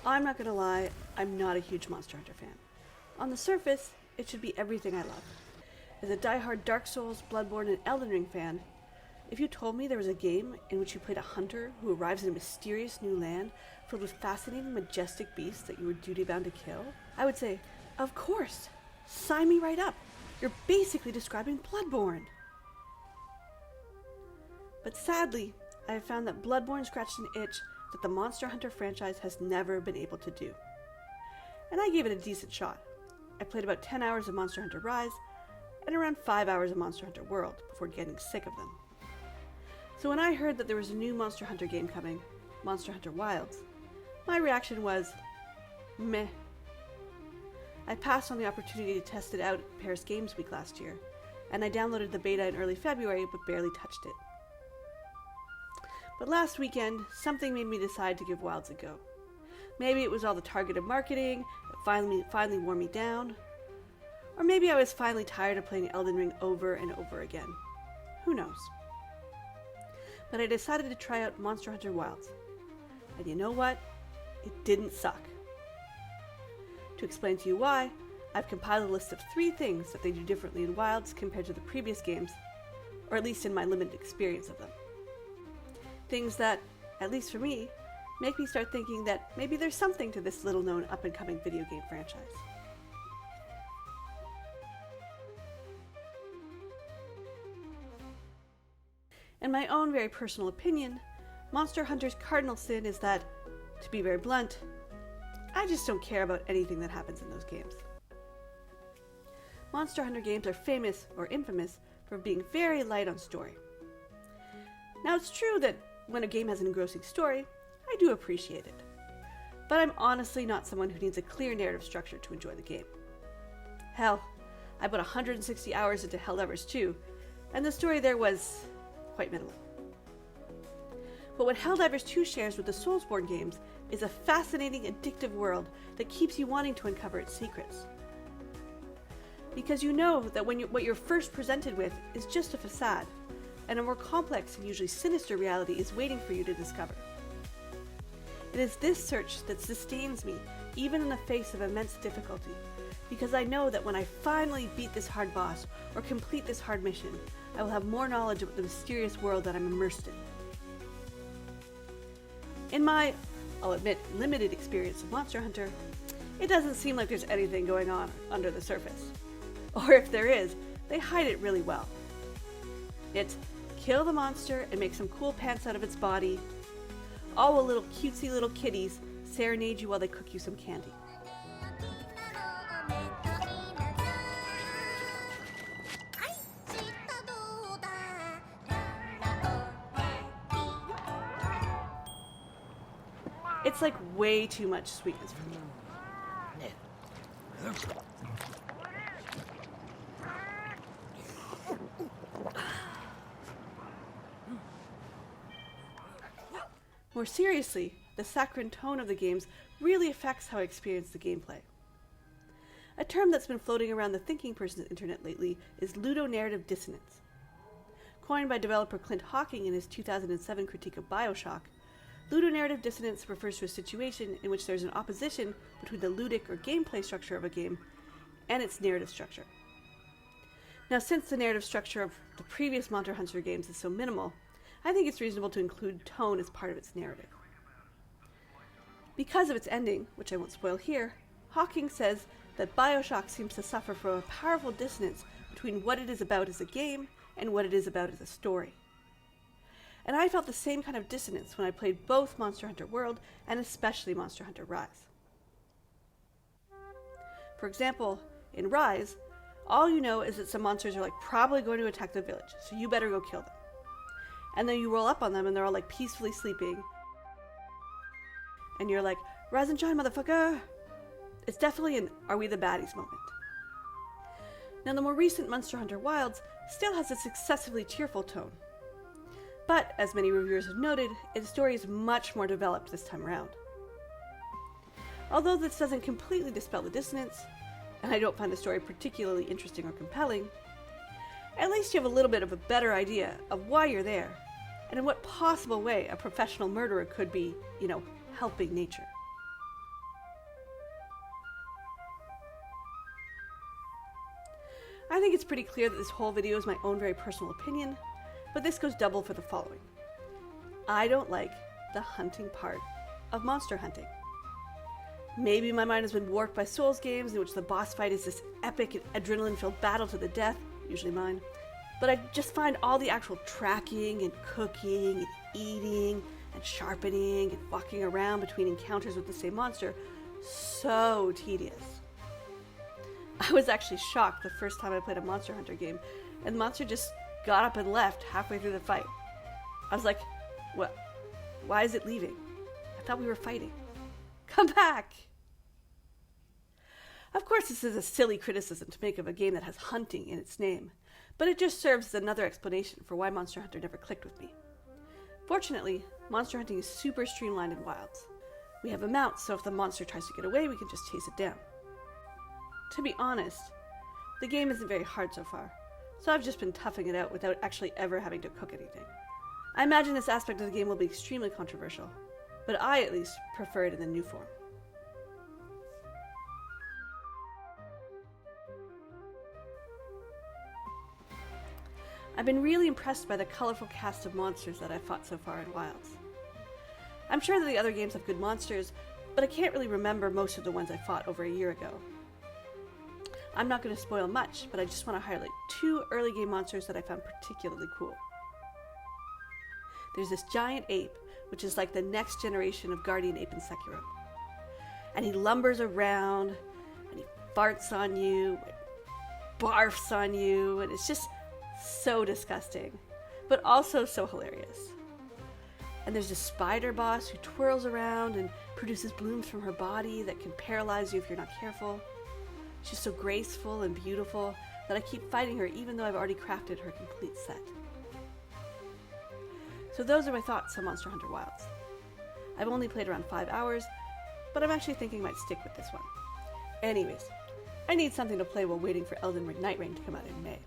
I'm not gonna lie, I'm not a huge Monster Hunter fan. On the surface, it should be everything I love. As a diehard Dark Souls, Bloodborne, and Elden Ring fan, if you told me there was a game in which you played a hunter who arrives in a mysterious new land filled with fascinating, majestic beasts that you were duty-bound to kill, I would say, of course, sign me right up. You're basically describing Bloodborne. But sadly, I have found that Bloodborne scratched an itch that the Monster Hunter franchise has never been able to do. And I gave it a decent shot. I played about 10 hours of Monster Hunter Rise and around 5 hours of Monster Hunter World before getting sick of them. So when I heard that there was a new Monster Hunter game coming, Monster Hunter Wilds, my reaction was, meh. I passed on the opportunity to test it out at Paris Games Week last year, and I downloaded the beta in early February but barely touched it. But last weekend, something made me decide to give Wilds a go. Maybe it was all the targeted marketing that finally wore me down. Or maybe I was finally tired of playing Elden Ring over and over again. Who knows? But I decided to try out Monster Hunter Wilds. And you know what? It didn't suck. To explain to you why, I've compiled a list of 3 things that they do differently in Wilds compared to the previous games, or at least in my limited experience of them. Things that, at least for me, make me start thinking that maybe there's something to this little-known up-and-coming video game franchise. In my own very personal opinion, Monster Hunter's cardinal sin is that, to be very blunt, I just don't care about anything that happens in those games. Monster Hunter games are famous, or infamous, for being very light on story. Now it's true that when a game has an engrossing story, I do appreciate it. But I'm honestly not someone who needs a clear narrative structure to enjoy the game. Hell, I put 160 hours into Helldivers 2, and the story there was quite minimal. But what Helldivers 2 shares with the Soulsborne games is a fascinating, addictive world that keeps you wanting to uncover its secrets. Because you know that what you're first presented with is just a facade, and a more complex and usually sinister reality is waiting for you to discover. It is this search that sustains me, even in the face of immense difficulty, because I know that when I finally beat this hard boss or complete this hard mission, I will have more knowledge of the mysterious world that I'm immersed in. In my, I'll admit, limited experience of Monster Hunter, it doesn't seem like there's anything going on under the surface. Or if there is, they hide it really well. It's kill the monster and make some cool pants out of its body. All the little cutesy little kitties serenade you while they cook you some candy. It's like way too much sweetness for me. More seriously, the saccharine tone of the games really affects how I experience the gameplay. A term that's been floating around the thinking person's internet lately is ludonarrative dissonance. Coined by developer Clint Hawking in his 2007 critique of BioShock, ludonarrative dissonance refers to a situation in which there's an opposition between the ludic or gameplay structure of a game and its narrative structure. Now, since the narrative structure of the previous Monster Hunter games is so minimal, I think it's reasonable to include tone as part of its narrative. Because of its ending, which I won't spoil here, Hawking says that BioShock seems to suffer from a powerful dissonance between what it is about as a game and what it is about as a story. And I felt the same kind of dissonance when I played both Monster Hunter World and especially Monster Hunter Rise. For example, in Rise, all you know is that some monsters are probably going to attack the village, so you better go kill them. And then you roll up on them and they're all peacefully sleeping. And you're like, rise and shine, motherfucker! It's definitely an are we the baddies moment. Now the more recent Monster Hunter Wilds still has this excessively cheerful tone. But, as many reviewers have noted, its story is much more developed this time around. Although this doesn't completely dispel the dissonance, and I don't find the story particularly interesting or compelling, at least you have a little bit of a better idea of why you're there, and in what possible way a professional murderer could be, helping nature. I think it's pretty clear that this whole video is my own very personal opinion, but this goes double for the following. I don't like the hunting part of monster hunting. Maybe my mind has been warped by Souls games in which the boss fight is this epic and adrenaline-filled battle to the death, usually mine, but I just find all the actual tracking and cooking and eating and sharpening and walking around between encounters with the same monster so tedious. I was actually shocked the first time I played a Monster Hunter game, and the monster just got up and left halfway through the fight. I was like, what? Why is it leaving? I thought we were fighting. Come back! Of course, this is a silly criticism to make of a game that has hunting in its name, but it just serves as another explanation for why Monster Hunter never clicked with me. Fortunately, monster hunting is super streamlined in Wilds. We have a mount, so if the monster tries to get away, we can just chase it down. To be honest, the game isn't very hard so far, so I've just been toughing it out without actually ever having to cook anything. I imagine this aspect of the game will be extremely controversial, but I at least prefer it in the new form. I've been really impressed by the colorful cast of monsters that I've fought so far in Wilds. I'm sure that the other games have good monsters, but I can't really remember most of the ones I fought over a year ago. I'm not going to spoil much, but I just want to highlight 2 early game monsters that I found particularly cool. There's this giant ape, which is like the next generation of Guardian Ape in Sekiro. And he lumbers around, and he farts on you, and barfs on you, and it's just so disgusting, but also so hilarious. And there's this spider boss who twirls around and produces blooms from her body that can paralyze you if you're not careful. She's so graceful and beautiful that I keep fighting her even though I've already crafted her complete set. So those are my thoughts on Monster Hunter Wilds. I've only played around 5 hours, but I'm actually thinking I might stick with this one. Anyways, I need something to play while waiting for Elden Ring Night Rain to come out in May.